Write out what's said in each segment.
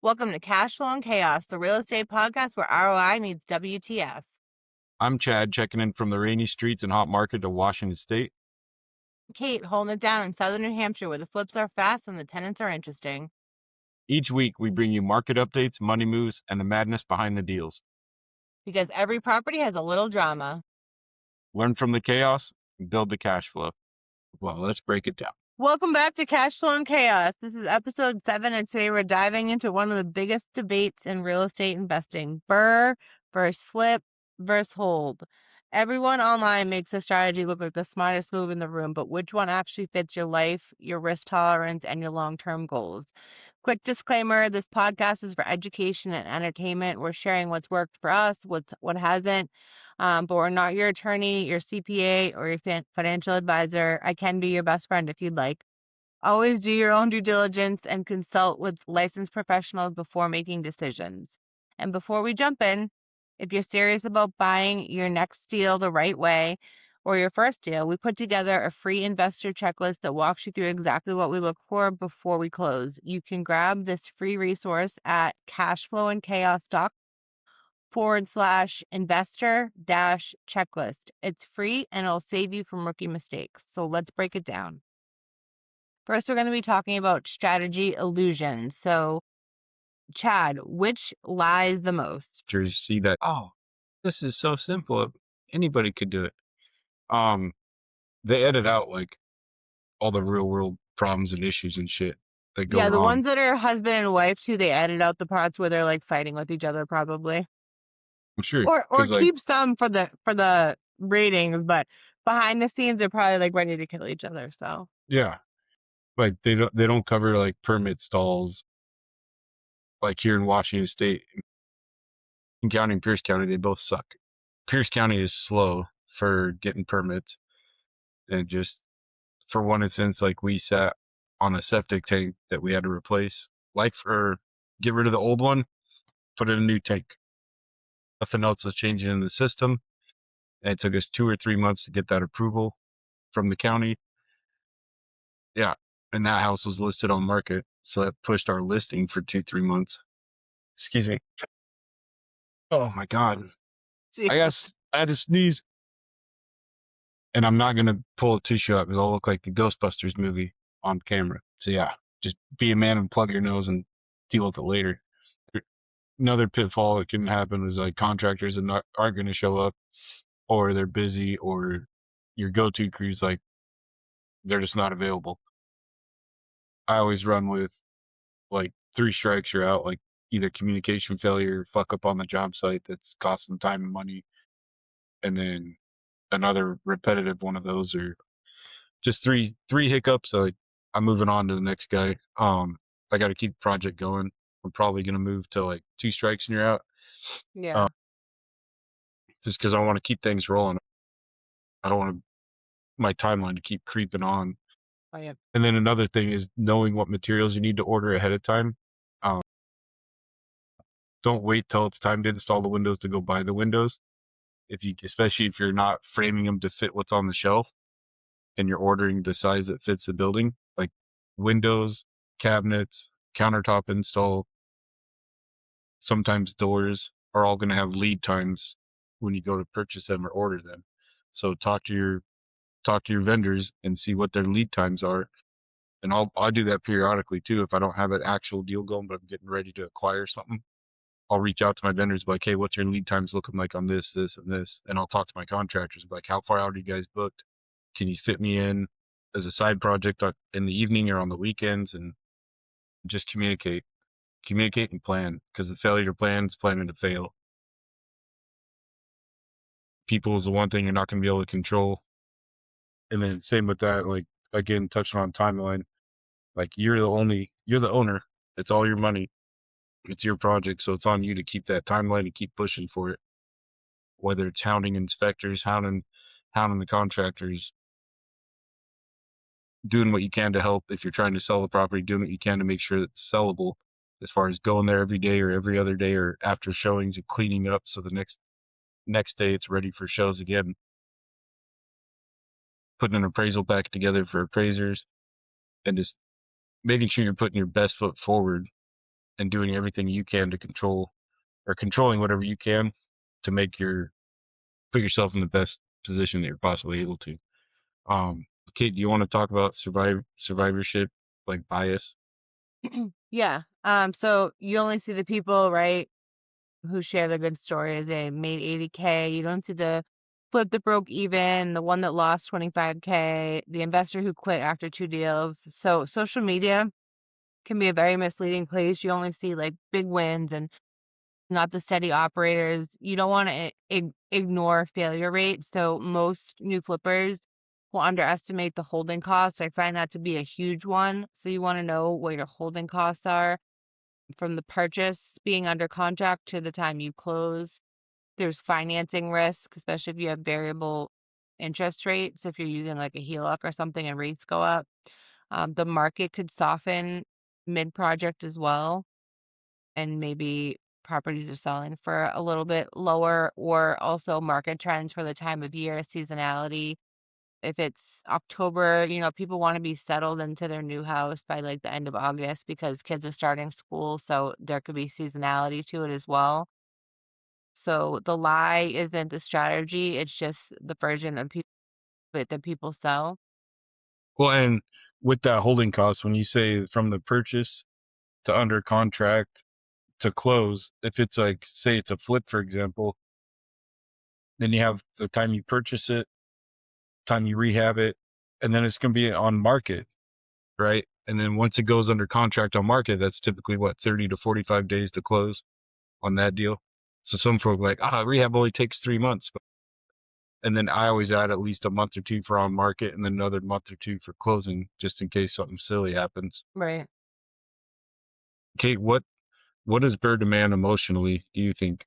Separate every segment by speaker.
Speaker 1: Welcome to Cashflow and Chaos, the real estate podcast where ROI meets WTF.
Speaker 2: I'm Chad, checking in from the rainy streets and hot market of Washington State.
Speaker 1: Kate, holding it down in southern New Hampshire where the flips are fast and the tenants are interesting.
Speaker 2: Each week, we bring you market updates, money moves, and the madness behind the deals.
Speaker 1: Because every property has a little drama.
Speaker 2: Learn from the chaos and build the cash flow. Well, let's break it down.
Speaker 1: Welcome back to Cashflow and Chaos. This is episode 7, and today we're diving into one of the biggest debates in real estate investing: burr versus flip versus hold. Everyone online makes a strategy look like the smartest move in the room, but which one actually fits your life, your risk tolerance, and your long-term goals? Quick disclaimer, this podcast is for education and entertainment. We're sharing what's worked for us, what hasn't, but we're not your attorney, your CPA, or your financial advisor. I can be your best friend if you'd like. Always do your own due diligence and consult with licensed professionals before making decisions. And before we jump in, if you're serious about buying your next deal the right way, or your first deal, we put together a free investor checklist that walks you through exactly what we look for before we close. You can grab this free resource at cashflowandchaos.com/investor-checklist. It's free and it'll save you from rookie mistakes. So let's break it down. First, we're going to be talking about strategy illusions. So, Chad, which lies the most?
Speaker 2: To see that, this is so simple. Anybody could do it. They edit out like all the real world problems and issues and shit that go
Speaker 1: The
Speaker 2: wrong.
Speaker 1: ones that are husband and wife too, they edit out the parts where they're like fighting with each other, probably.
Speaker 2: I'm sure.
Speaker 1: Or
Speaker 2: like,
Speaker 1: keep some for the ratings, but behind the scenes they're probably like ready to kill each other. So
Speaker 2: yeah, like they don't cover like permit stalls. Like here in Washington State, in County and Pierce County, they both suck. Pierce County is slow for getting permits, and just for one instance, like we sat on a septic tank that we had to replace, get rid of the old one, put in a new tank. Nothing else was changing in the system, and it took us 2 or 3 months to get that approval from the county. Yeah, and that house was listed on market, so that pushed our listing for 2-3 months. Excuse me. Oh my God. I had to sneeze. And I'm not going to pull a tissue out because I'll look like the Ghostbusters movie on camera. So yeah, just be a man and plug your nose and deal with it later. Another pitfall that can happen is like contractors that aren't going to show up, or they're busy, or your go-to crew's like, they're just not available. I always run with like 3 strikes, you're out, like either communication failure, fuck up on the job site that's costing time and money, and then another repetitive one of those, or just three hiccups. Like I'm moving on to the next guy. I got to keep the project going. I'm probably going to move to like 2 strikes and you're out.
Speaker 1: yeah.
Speaker 2: Just because I want to keep things rolling. I don't want my timeline to keep creeping on.
Speaker 1: Oh, yeah.
Speaker 2: And then another thing is knowing what materials you need to order ahead of time. Don't wait till it's time to install the windows to go buy the windows. Especially if you're not framing them to fit what's on the shelf, and you're ordering the size that fits the building, like windows, cabinets, countertop install, sometimes doors are all going to have lead times when you go to purchase them or order them. So talk to your vendors and see what their lead times are. And I'll do that periodically too. If I don't have an actual deal going, but I'm getting ready to acquire something, I'll reach out to my vendors, like, hey, what's your lead times looking like on this, this, and this? And I'll talk to my contractors, like, how far out are you guys booked? Can you fit me in as a side project in the evening or on the weekends? And just communicate and plan, because the failure to plan is planning to fail. People is the one thing you're not going to be able to control. And then same with that, like, again, touching on timeline, like you're the owner. It's all your money. It's your project. So it's on you to keep that timeline and keep pushing for it. Whether it's hounding inspectors, hounding the contractors, doing what you can to help. If you're trying to sell the property, doing what you can to make sure that it's sellable, as far as going there every day or every other day or after showings and cleaning up so the next day it's ready for shows again. putting an appraisal pack together for appraisers, and just making sure you're putting your best foot forward and doing everything you can to control or controlling whatever you can to make your put yourself in the best position that you're possibly able to. Kate, do you want to talk about survivorship, like bias?
Speaker 1: Yeah. So you only see the people, right, who share the good stories. They made 80K. You don't see the flip that broke even, the one that lost 25K, the investor who quit after 2 deals. So social media can be a very misleading place. You only see like big wins and not the steady operators. You don't want to ignore failure rate. So most new flippers will underestimate the holding costs. I find that to be a huge one. So you want to know what your holding costs are from the purchase being under contract to the time you close. There's financing risk, especially if you have variable interest rates. If you're using like a HELOC or something and rates go up, the market could soften mid project as well, and maybe properties are selling for a little bit lower, or also market trends for the time of year, seasonality. If it's October, people want to be settled into their new house by like the end of August because kids are starting school, so there could be seasonality to it as well. So the lie isn't the strategy, it's just the version of it that people sell.
Speaker 2: Well, and with that holding cost, when you say from the purchase to under contract to close, if it's like, say it's a flip, for example, then you have the time you purchase it, time you rehab it, and then it's going to be on market, right? And then once it goes under contract on market, that's typically what, 30 to 45 days to close on that deal. So some folk are like, rehab only takes 3 months. And then I always add at least a month or two for on market and then another month or two for closing just in case something silly happens.
Speaker 1: Right.
Speaker 2: Kate, what does Burr demand emotionally, do you think?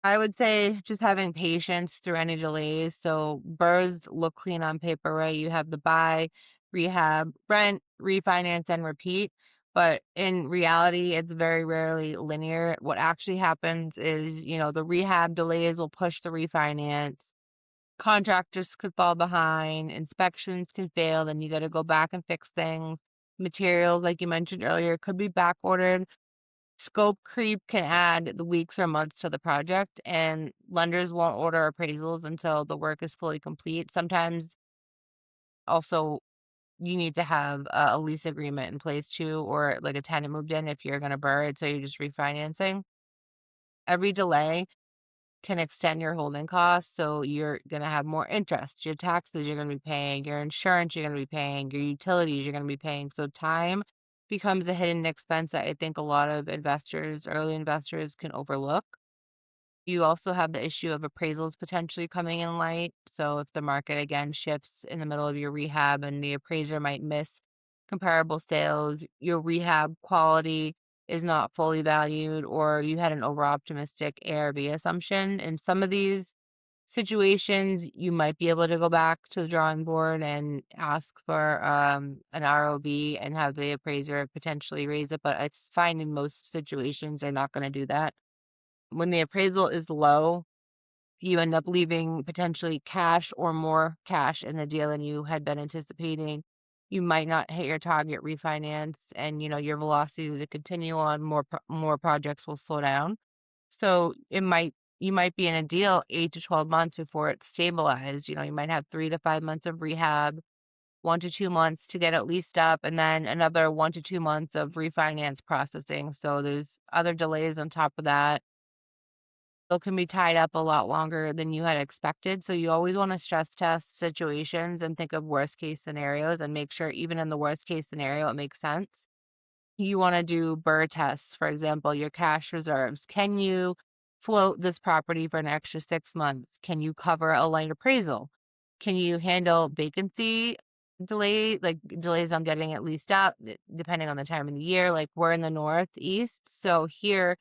Speaker 1: I would say just having patience through any delays. So burrs look clean on paper, right? You have the buy, rehab, rent, refinance, and repeat. But in reality, it's very rarely linear. What actually happens is, the rehab delays will push the refinance. Contractors could fall behind, inspections can fail, then you got to go back and fix things. Materials, like you mentioned earlier, could be back ordered. Scope creep can add the weeks or months to the project, and lenders won't order appraisals until the work is fully complete. Sometimes also you need to have a lease agreement in place too, or like a tenant moved in if you're going to burn it, so you're just refinancing. Every delay can extend your holding costs, so you're going to have more interest. Your taxes you're going to be paying, your insurance you're going to be paying, your utilities you're going to be paying. So time becomes a hidden expense that I think a lot of investors, early investors, can overlook. You also have the issue of appraisals potentially coming in light. So if the market again shifts in the middle of your rehab and the appraiser might miss comparable sales, your rehab quality is not fully valued, or you had an over optimistic ARV assumption. In some of these situations, you might be able to go back to the drawing board and ask for an ROB and have the appraiser potentially raise it. But I find in most situations they're not going to do that. When the appraisal is low, you end up leaving potentially cash or more cash in the deal than you had been anticipating. You might not hit your target refinance, and your velocity to continue on more projects will slow down. So you might be in a deal 8 to 12 months before it's stabilized. You might have 3 to 5 months of rehab, 1 to 2 months to get it leased up, and then another 1 to 2 months of refinance processing. So there's other delays on top of that. Bill can be tied up a lot longer than you had expected. So you always want to stress test situations and think of worst case scenarios and make sure even in the worst case scenario it makes sense. You want to do burr tests, for example, your cash reserves. Can you float this property for an extra 6 months? Can you cover a light appraisal? Can you handle vacancy like delays on getting it leased up, depending on the time of the year? Like we're in the Northeast, so here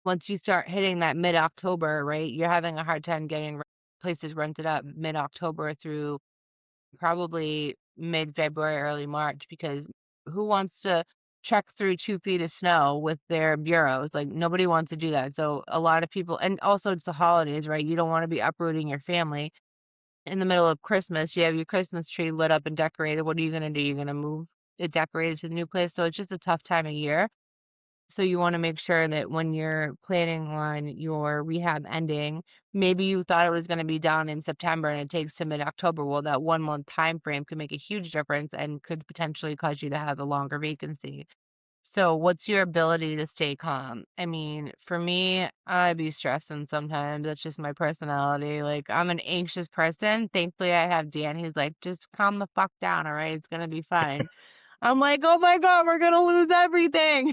Speaker 1: once you start hitting that mid-October, right, you're having a hard time getting places rented up mid-October through probably mid-February, early March, because who wants to trek through 2 feet of snow with their bureaus? Like nobody wants to do that. So a lot of people, and also it's the holidays, right? You don't want to be uprooting your family. in the middle of Christmas, you have your Christmas tree lit up and decorated. What are you going to do? You're going to move it decorated to the new place. So it's just a tough time of year. So you want to make sure that when you're planning on your rehab ending, maybe you thought it was going to be done in September and it takes to mid-October. Well, that 1 month time frame could make a huge difference and could potentially cause you to have a longer vacancy. So what's your ability to stay calm? I mean, for me, I'd be stressing sometimes. That's just my personality. Like, I'm an anxious person. Thankfully, I have Dan. He's like, just calm the fuck down, all right? It's gonna be fine. I'm like, oh my God, we're gonna lose everything.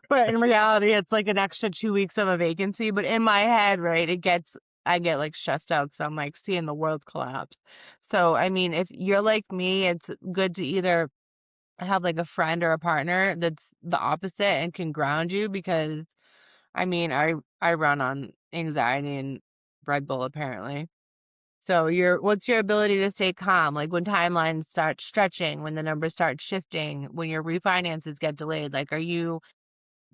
Speaker 1: But in reality, it's like an extra 2 weeks of a vacancy. But in my head, right, I get like stressed out because I'm like seeing the world collapse. So, I mean, if you're like me, it's good to either have like a friend or a partner that's the opposite and can ground you because I mean, I run on anxiety and Red Bull apparently. So what's your ability to stay calm? Like when timelines start stretching, when the numbers start shifting, when your refinances get delayed, like are you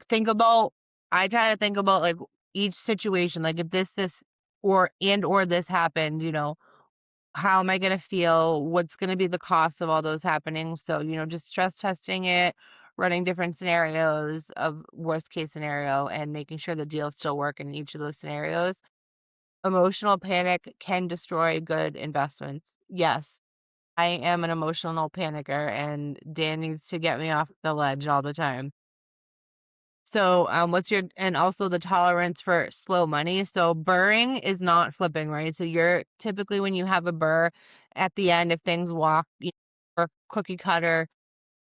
Speaker 1: think about I try to think about like each situation, like if this or this happened, how am I going to feel? What's going to be the cost of all those happening? So, just stress testing it, running different scenarios of worst case scenario and making sure the deals still work in each of those scenarios. Emotional panic can destroy good investments. Yes, I am an emotional panicker and Dan needs to get me off the ledge all the time. So, and also the tolerance for slow money. So, burring is not flipping, right? So, you're typically when you have a burr at the end, if things walk, or cookie cutter,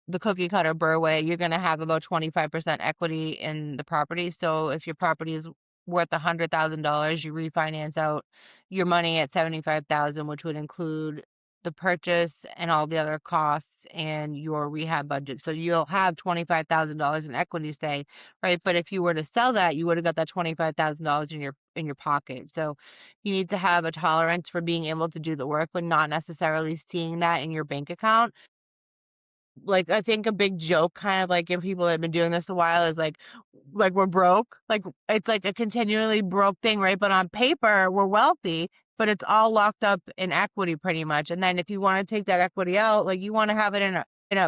Speaker 1: the cookie cutter burr way, you're going to have about 25% equity in the property. So if your property is worth $100,000, you refinance out your money at 75,000, which would include the purchase and all the other costs and your rehab budget. So you'll have $25,000 in equity, say, right? But if you were to sell that, you would have got that $25,000 in your pocket. So you need to have a tolerance for being able to do the work, but not necessarily seeing that in your bank account. Like I think a big joke kind of like if people have been doing this a while is like we're broke. Like it's like a continually broke thing, right? But on paper we're wealthy, but it's all locked up in equity pretty much. And then if you want to take that equity out, like you want to have it in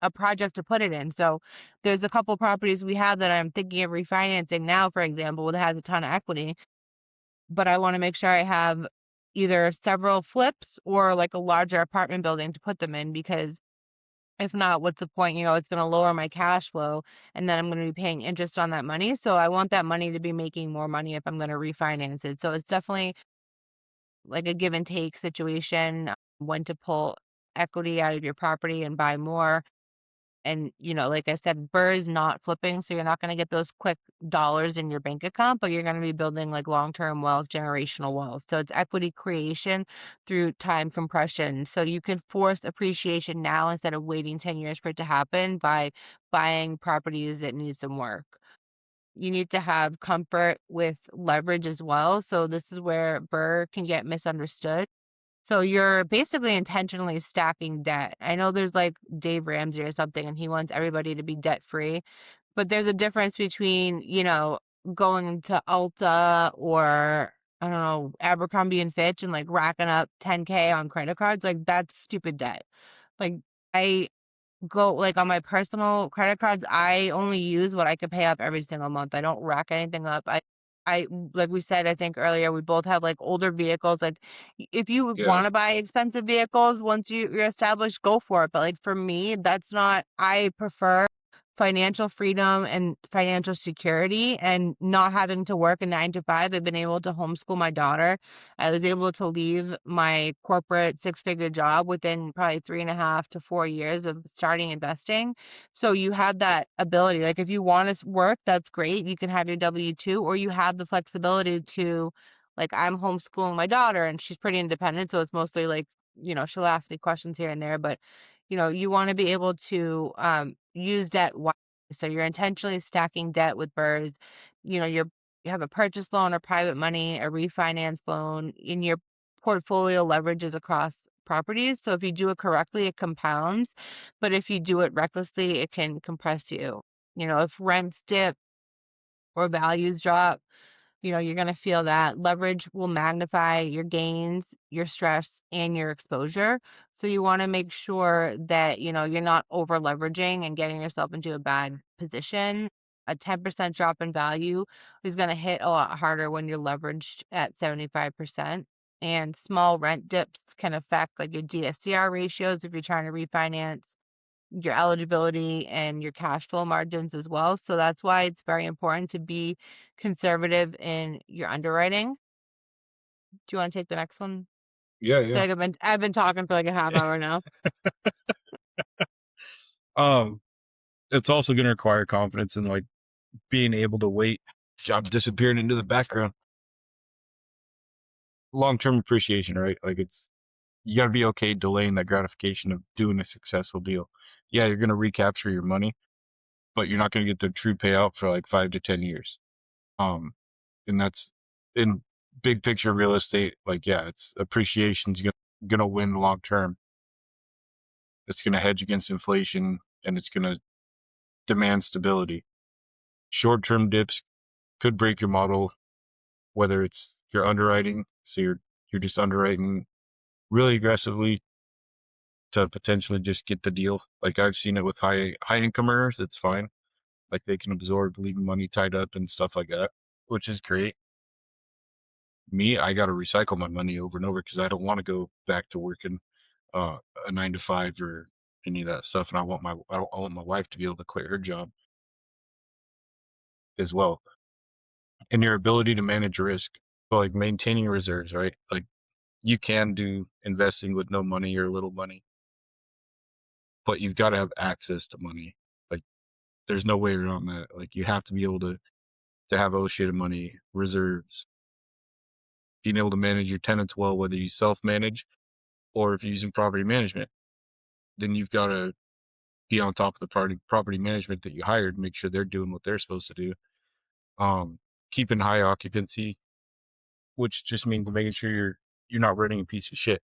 Speaker 1: a project to put it in. So there's a couple properties we have that I'm thinking of refinancing now, for example, that has a ton of equity, but I want to make sure I have either several flips or like a larger apartment building to put them in because if not, what's the point? It's going to lower my cash flow and then I'm going to be paying interest on that money. So I want that money to be making more money if I'm going to refinance it. So it's definitely like a give and take situation when to pull equity out of your property and buy more. And, like I said, burr is not flipping. So you're not going to get those quick dollars in your bank account, but you're going to be building like long-term wealth, generational wealth. So it's equity creation through time compression. So you can force appreciation now instead of waiting 10 years for it to happen by buying properties that need some work. You need to have comfort with leverage as well. So this is where burr can get misunderstood. So you're basically intentionally stacking debt. I know there's like Dave Ramsey or something, and he wants everybody to be debt free, but there's a difference between, going to Ulta or I don't know, Abercrombie and Fitch and like racking up 10K on credit cards. Like that's stupid debt. Like I go like on my personal credit cards, I only use what I could pay up every single month. I don't rack anything up. I like we said, I think earlier, we both have like older vehicles. Like if you
Speaker 2: Yeah.
Speaker 1: want to buy expensive vehicles, once you're established, go for it. But like for me, that's not, I prefer financial freedom and financial security and not having to work a 9 to 5. I've been able to homeschool my daughter. I was able to leave my corporate 6-figure job within probably 3.5 to 4 years of starting investing. So you have that ability. Like if you want to work, that's great. You can have your W-2 or you have the flexibility to, like I'm homeschooling my daughter and she's pretty independent. So it's mostly like, she'll ask me questions here and there, but you want to be able to use debt wisely. So you're intentionally stacking debt with burrs. You have a purchase loan or private money, a refinance loan, in your portfolio leverages across properties. So if you do it correctly, it compounds. But if you do it recklessly, it can compress you. If rents dip or values drop, you're going to feel that leverage will magnify your gains, your stress, and your exposure. So you want to make sure that, you're not over leveraging and getting yourself into a bad position. A 10% drop in value is going to hit a lot harder when you're leveraged at 75%. And small rent dips can affect like your DSCR ratios if you're trying to refinance, your eligibility and your cash flow margins as well. So that's why it's very important to be conservative in your underwriting. Do you want to take the next one?
Speaker 2: Yeah,
Speaker 1: I feel
Speaker 2: yeah.
Speaker 1: like I've been talking for like a half hour now.
Speaker 2: Um, it's also going to require confidence in like being able to wait, job disappearing into the background, long term appreciation, right? Like it's you got to be okay delaying that gratification of doing a successful deal. Yeah, you're going to recapture your money, but you're not going to get the true payout for like 5 to 10 years. Um, and that's in big picture real estate. Like, yeah, it's appreciation's gonna win long term. It's gonna hedge against inflation and it's gonna demand stability. Short term dips could break your model, whether it's your underwriting, so you're just underwriting really aggressively to potentially just get the deal. Like I've seen it with high income earners, it's fine. Like they can absorb leaving money tied up and stuff like that, which is great. Me, I got to recycle my money over and over because I don't want to go back to working uh, a 9 to 5 or any of that stuff. And I want my wife to be able to quit her job as well. And your ability to manage risk, so like maintaining reserves, right? Like you can do investing with no money or little money, but you've got to have access to money. Like there's no way around that. Like you have to be able to have oh shit of money, reserves, being able to manage your tenants well, whether you self manage or if you're using property management. Then you've got to be on top of the property management that you hired, make sure they're doing what they're supposed to do. Um, Keeping high occupancy, which just means making sure you're not renting a piece of shit.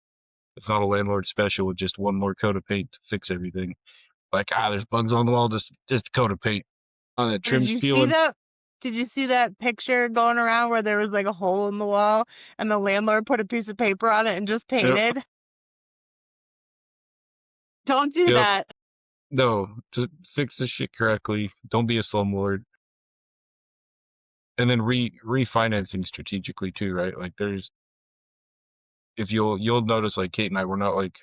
Speaker 2: It's not a landlord special with just one more coat of paint to fix everything. Like there's bugs on the wall, just a coat of paint. Oh, that
Speaker 1: Did
Speaker 2: trim's
Speaker 1: you see
Speaker 2: peeling.
Speaker 1: that? Did you see that picture going around where there was like a hole in the wall and the landlord put a piece of paper on it and just
Speaker 2: Yep,
Speaker 1: painted? Don't do
Speaker 2: yep.
Speaker 1: that.
Speaker 2: No, just fix the shit correctly. Don't be a slumlord. And then refinancing strategically too, right? Like there's if you'll notice like Kate and I, we're not like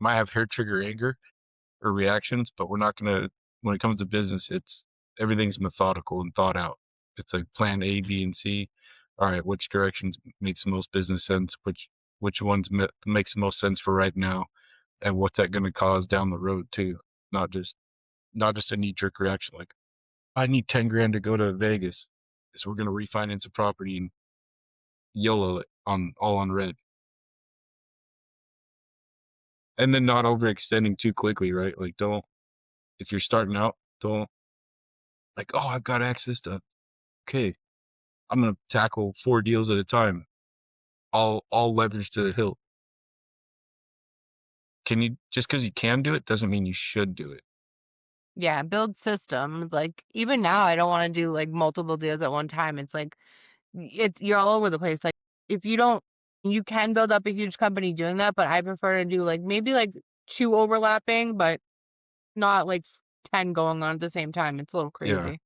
Speaker 2: might have hair trigger anger or reactions, but we're not gonna when it comes to business, it's everything's methodical and thought out. It's like plan A, B, and C. All right, which directions makes the most business sense? Which ones makes the most sense for right now, and what's that going to cause down the road too? Not just not just a knee jerk reaction like I need 10 grand to go to Vegas, so we're going to refinance a property and YOLO it on all on red, and then not overextending too quickly, right? Like don't if you're starting out, don't like oh I've got access to okay I'm gonna tackle 4 deals at a time, all leverage to the hilt. Can you just because you can do it doesn't mean you should do it.
Speaker 1: Yeah, build systems. Like even now, I don't want to do like multiple deals at one time. It's like you're all over the place. Like if you don't, you can build up a huge company doing that, but I prefer to do like maybe like two overlapping, but not like 10 going on at the same time. It's a little
Speaker 2: Yeah,
Speaker 1: crazy.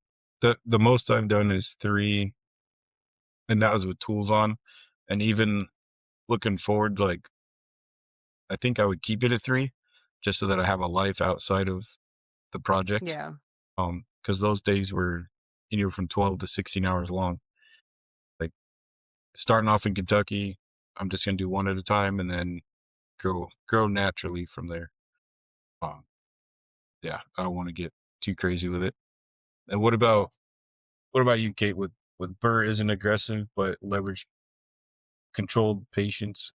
Speaker 2: the most I've done is 3, and that was with tools on. And even looking forward, like I think I would keep it at 3, just so that I have a life outside of the projects.
Speaker 1: Yeah.
Speaker 2: Because those days were anywhere from 12 to 16 hours long. Like starting off in Kentucky, I'm just gonna do one at a time, and then grow naturally from there. Um, yeah, I don't want to get too crazy with it. And what about you, Kate? With Burr isn't aggressive, but leverage controlled patience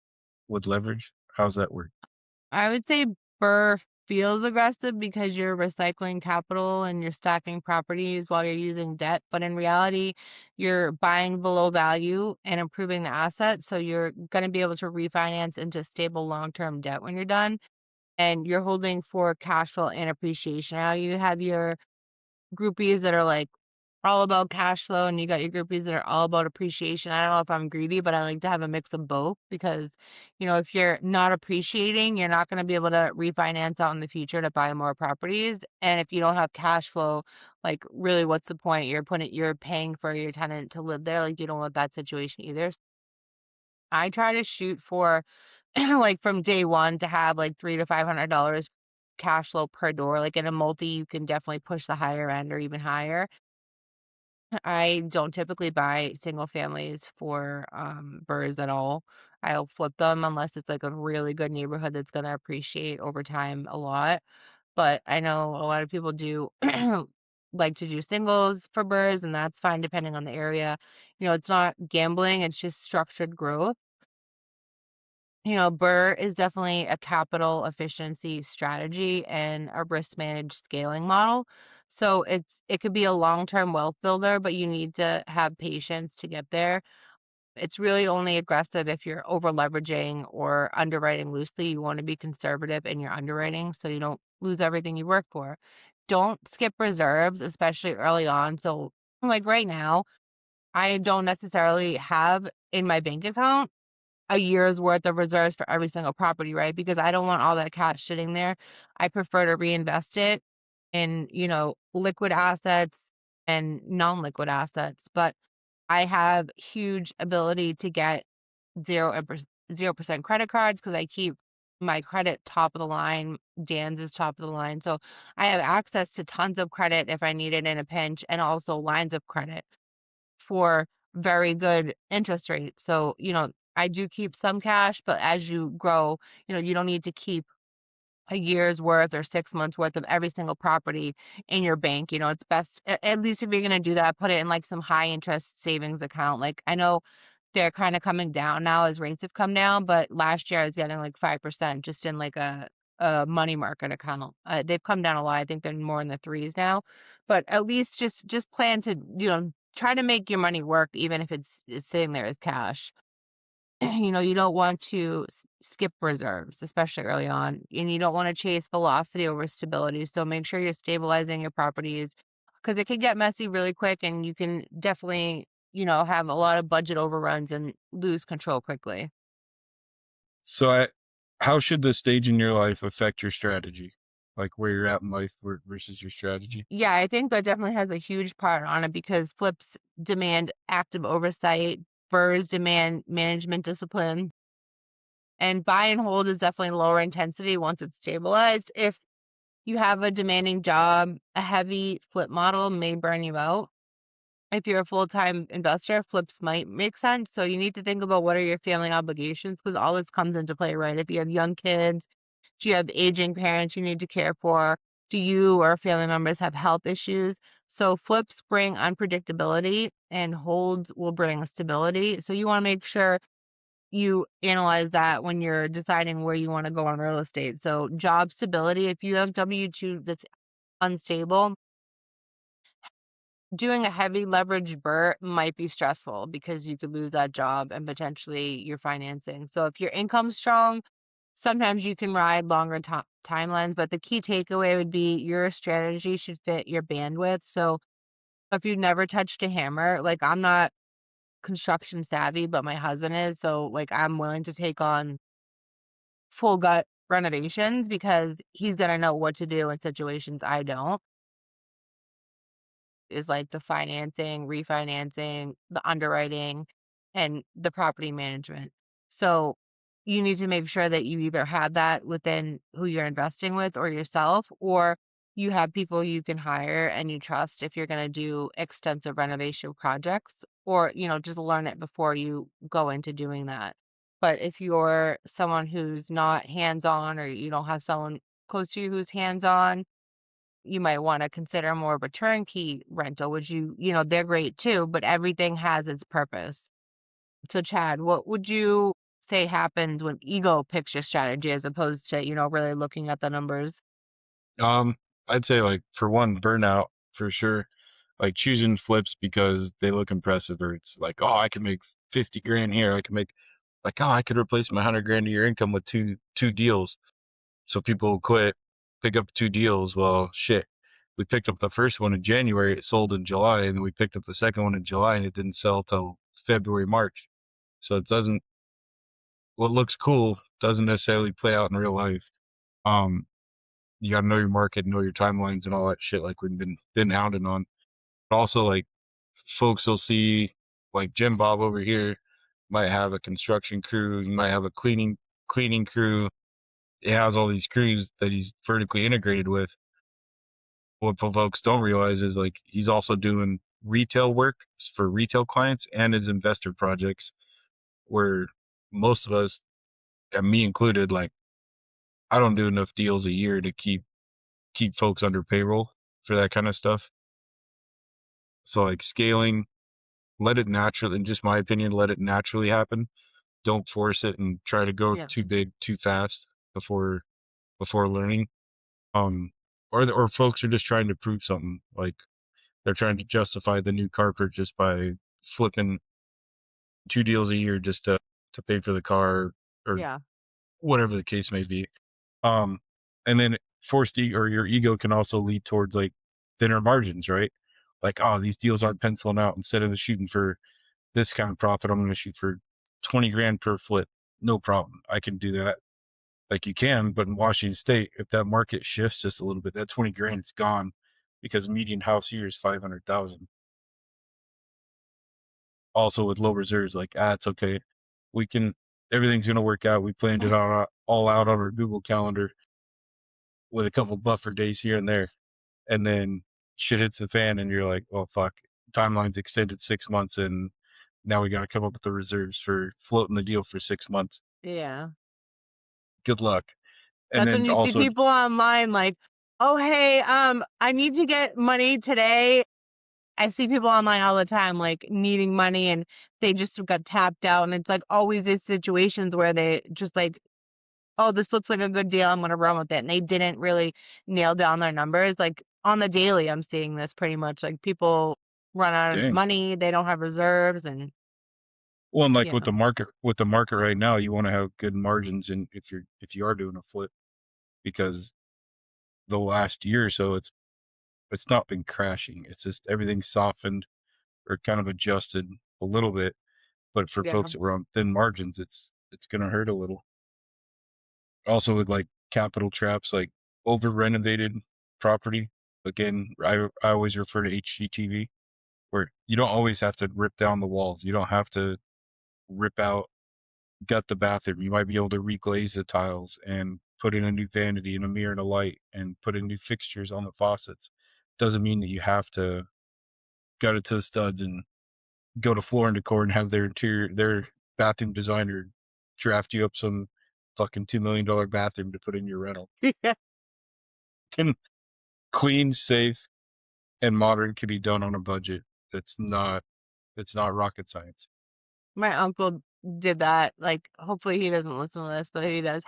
Speaker 2: with leverage. How's that work?
Speaker 1: I would say burr feels aggressive because you're recycling capital and you're stacking properties while you're using debt, but in reality, you're buying below value and improving the asset. So you're going to be able to refinance into stable long-term debt when you're done, and you're holding for cash flow and appreciation. Now you have your groupies that are like all about cash flow and you got your groupies that are all about appreciation. I don't know if I'm greedy, but I like to have a mix of both because, if you're not appreciating, you're not going to be able to refinance out in the future to buy more properties. And if you don't have cash flow, like really, what's the point? You're paying for your tenant to live there. Like you don't want that situation either. I try to shoot for like from day one to have like $300 to $500 cash flow per door. Like in a multi, you can definitely push the higher end or even higher. I don't typically buy single families for burrs at all. I'll flip them unless it's like a really good neighborhood that's going to appreciate over time a lot. But I know a lot of people do like to do singles for burrs, and that's fine depending on the area. It's not gambling, it's just structured growth. Burr is definitely a capital efficiency strategy and a risk managed scaling model. So it could be a long-term wealth builder, but you need to have patience to get there. It's really only aggressive if you're over leveraging or underwriting loosely. You want to be conservative in your underwriting so you don't lose everything you work for. Don't skip reserves, especially early on. So like right now, I don't necessarily have in my bank account a year's worth of reserves for every single property, right? Because I don't want all that cash sitting there. I prefer to reinvest it in, liquid assets and non-liquid assets. But I have huge ability to get 0% credit cards because I keep my credit top of the line. Dan's is top of the line. So I have access to tons of credit if I need it in a pinch and also lines of credit for very good interest rates. So, I do keep some cash, but as you grow, you don't need to keep a year's worth or 6 months worth of every single property in your bank. It's best, at least if you're going to do that, put it in like some high interest savings account. Like I know they're kind of coming down now as rates have come down, but last year I was getting like 5% just in like a money market account. They've come down a lot. I think they're more in the threes now, but at least just plan to, try to make your money work, even if it's sitting there as cash. You don't want to skip reserves, especially early on, and you don't want to chase velocity over stability. So make sure you're stabilizing your properties because it can get messy really quick, and you can definitely, have a lot of budget overruns and lose control quickly.
Speaker 2: So how should the stage in your life affect your strategy? Like where you're at in life versus your strategy?
Speaker 1: Yeah, I think that definitely has a huge part on it because flips demand active oversight, burrs demand management discipline, and buy and hold is definitely lower intensity once it's stabilized. If you have a demanding job, a heavy flip model may burn you out. If you're a full-time investor, flips might make sense. So you need to think about what are your family obligations because all this comes into play, right? If you have young kids, do you have aging parents you need to care for? Do you or family members have health issues? So flips bring unpredictability and holds will bring stability. So you want to make sure you analyze that when you're deciding where you want to go on real estate. So job stability, if you have W-2 that's unstable, doing a heavy leverage burr might be stressful because you could lose that job and potentially your financing. So if your income's strong, sometimes you can ride longer timelines, but the key takeaway would be your strategy should fit your bandwidth. So if you've never touched a hammer, like I'm not construction savvy, but my husband is, so like I'm willing to take on full gut renovations because he's gonna know what to do in situations I don't. Is like the financing, refinancing, the underwriting, and the property management. So you need to make sure that you either have that within who you're investing with or yourself, or you have people you can hire and you trust if you're going to do extensive renovation projects, or, just learn it before you go into doing that. But if you're someone who's not hands-on or you don't have someone close to you who's hands-on, you might want to consider more of a turnkey rental, which they're great too, but everything has its purpose. So, Chad, what would you say happens when ego picks your strategy as opposed to, really looking at the numbers?
Speaker 2: Um, I'd say like for one, burnout for sure. Like choosing flips because they look impressive, or it's like, oh, I can make 50 grand here. I can make like, oh, I could replace my 100 grand a year income with two deals. So people will quit, pick up two deals. Well, shit. We picked up the first one in January, it sold in July, and then we picked up the second one in July, and it didn't sell till February, March. So it doesn't, what looks cool doesn't necessarily play out in real life. Um, you got to know your market, know your timelines, and all that shit. Like we've been hounding on. But also, like folks will see, like Jim Bob over here might have a construction crew, he might have a cleaning crew. He has all these crews that he's vertically integrated with. What folks don't realize is like he's also doing retail work for retail clients and his investor projects, where most of us, and me included, like I don't do enough deals a year to keep folks under payroll for that kind of stuff. So like scaling, let it naturally, in just my opinion, let it naturally happen. Don't force it and try to go
Speaker 1: Yeah.
Speaker 2: too big too fast before learning. Um, or folks are just trying to prove something. Like they're trying to justify the new car purchase by flipping 2 deals a year just to pay for the car or
Speaker 1: Yeah.
Speaker 2: whatever the case may be. Um, and then or your ego can also lead towards like thinner margins, right? Like, oh, these deals aren't penciling out. Instead of shooting for this kind of profit, I'm going to shoot for 20 grand per flip. No problem. I can do that. Like you can, but in Washington State, if that market shifts just a little bit, that 20 grand is gone because median house here is 500,000. Also with low reserves, like, it's okay. We can, everything's going to work out. We planned it all out on our Google Calendar with a couple buffer days here and there. And then shit hits the fan and you're like, oh, fuck. Timeline's extended 6 months and now we got to come up with the reserves for floating the deal for 6 months.
Speaker 1: Yeah.
Speaker 2: Good luck. And
Speaker 1: That's when
Speaker 2: then
Speaker 1: you see
Speaker 2: also,
Speaker 1: people online like, "Oh, hey, I need to get money today." I see people online all the time like needing money and they just got tapped out and it's like always these situations where they just like, "Oh, this looks like a good deal. I'm going to run with it." And they didn't really nail down their numbers. Like on the daily, I'm seeing this pretty much. Like people run out of
Speaker 2: dang.
Speaker 1: money, they don't have reserves and
Speaker 2: Well, and like
Speaker 1: yeah.
Speaker 2: with the market right now, you want to have good margins, and if you are doing a flip, because the last year or so, it's not been crashing. It's just everything's softened or kind of adjusted a little bit. But for
Speaker 1: Yeah.
Speaker 2: folks that were on thin margins, it's gonna hurt a little. Also with like capital traps, like over renovated property. Again, I always refer to HGTV, where you don't always have to rip down the walls. You don't have to rip out gut the bathroom. You might be able to reglaze the tiles and put in a new vanity and a mirror and a light and put in new fixtures on the faucets. Doesn't mean that you have to gut it to the studs and go to Floor and Decor and have their bathroom designer draft you up some fucking $2 million bathroom to put in your rental.
Speaker 1: Yeah.
Speaker 2: Can clean, safe, and modern can be done on a budget. It's not rocket science.
Speaker 1: My uncle did that. Like hopefully he doesn't listen to this, but if he does,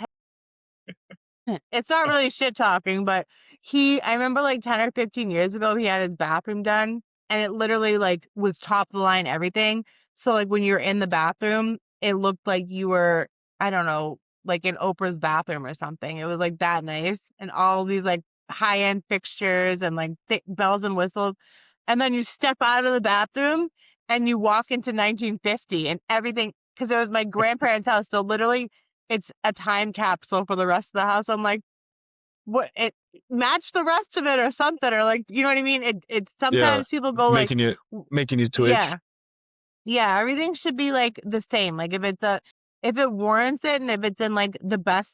Speaker 1: it's not really shit talking, but I remember like 10 or 15 years ago, he had his bathroom done and it literally like was top of the line everything. So like when you're in the bathroom, it looked like you were, I don't know, like in Oprah's bathroom or something. It was like that nice and all these like high end fixtures and like thick bells and whistles. And then you step out of the bathroom and you walk into 1950 and everything, because it was my grandparents' house. So literally it's a time capsule for the rest of the house. I'm like, what it match the rest of it or something, or like, you know what I mean? It
Speaker 2: Yeah,
Speaker 1: sometimes people go like,
Speaker 2: making you making you twitch.
Speaker 1: yeah, yeah, everything should be like the same. Like if it warrants it and if it's in like the best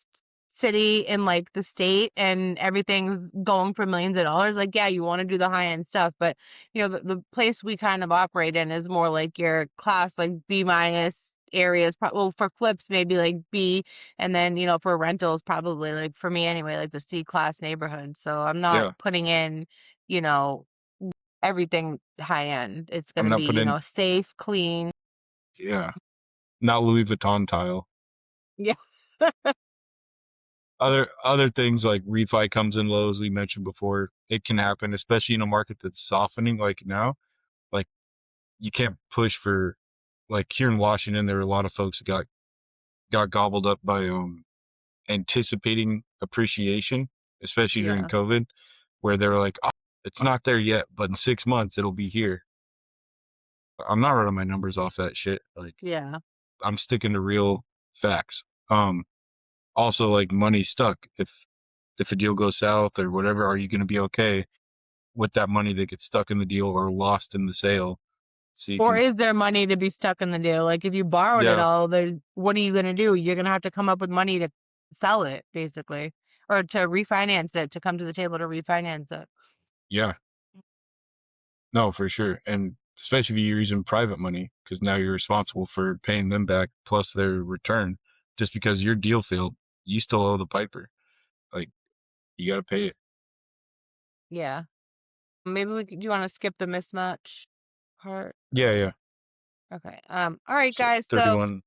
Speaker 1: city in like the state and everything's going for millions of dollars, like yeah, you want to do the high end stuff. But you know, the place we kind of operate in is more like your class like B minus areas. Well, for flips maybe like B, and then you know for rentals probably like for me anyway like the C class neighborhood. So I'm not
Speaker 2: Yeah,
Speaker 1: putting in, you know, everything high end. It's
Speaker 2: I'm
Speaker 1: gonna
Speaker 2: not
Speaker 1: be, you
Speaker 2: putting.
Speaker 1: know, safe, clean.
Speaker 2: Yeah, not Louis Vuitton tile.
Speaker 1: Yeah.
Speaker 2: Other things like refi comes in low, as we mentioned before. It can happen, especially in a market that's softening like now. Like you can't push for, like here in Washington, there were a lot of folks that got gobbled up by anticipating appreciation, especially during
Speaker 1: Yeah.
Speaker 2: COVID, where they were like, oh, It's not there yet, but in 6 months it'll be here. I'm not running my numbers off that shit. Like
Speaker 1: Yeah.
Speaker 2: I'm sticking to real facts. Also like money stuck. If a deal goes south or whatever, are you going to be okay with that money that gets stuck in the deal or lost in the sale? So you
Speaker 1: Or
Speaker 2: can,
Speaker 1: is there money to be stuck in the deal? Like if you borrowed it
Speaker 2: yeah,
Speaker 1: all, then what are you going to do? You're going to have to come up with money to sell it, basically, or to refinance it, to come to the table to refinance it.
Speaker 2: yeah, no, for sure. And especially if you're using private money, because now you're responsible for paying them back plus their return. Just because your deal failed, you still owe the piper. Like you got to pay it.
Speaker 1: Yeah. Maybe do you want to skip the mismatch part?
Speaker 2: Yeah, yeah.
Speaker 1: Okay. All right,
Speaker 2: So
Speaker 1: guys. So
Speaker 2: 31.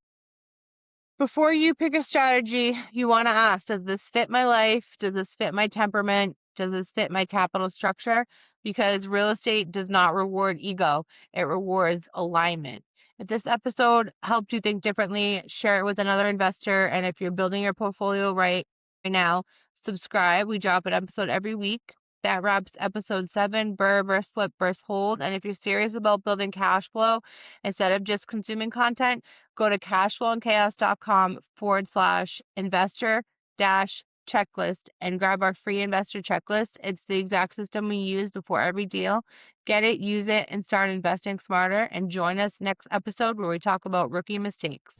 Speaker 1: before you pick a strategy, you want to ask, does this fit my life? Does this fit my temperament? Does this fit my capital structure? Because real estate does not reward ego, it rewards alignment. If this episode helped you think differently, share it with another investor. And if you're building your portfolio right now, subscribe. We drop an episode every week. That wraps episode 7, burr versus flip versus hold. And if you're serious about building cash flow instead of just consuming content, go to cashflowandchaos.com/investor dash checklist and grab our free investor checklist. It's the exact system we use before every deal. Get it, use it, and start investing smarter. And join us next episode where we talk about rookie mistakes.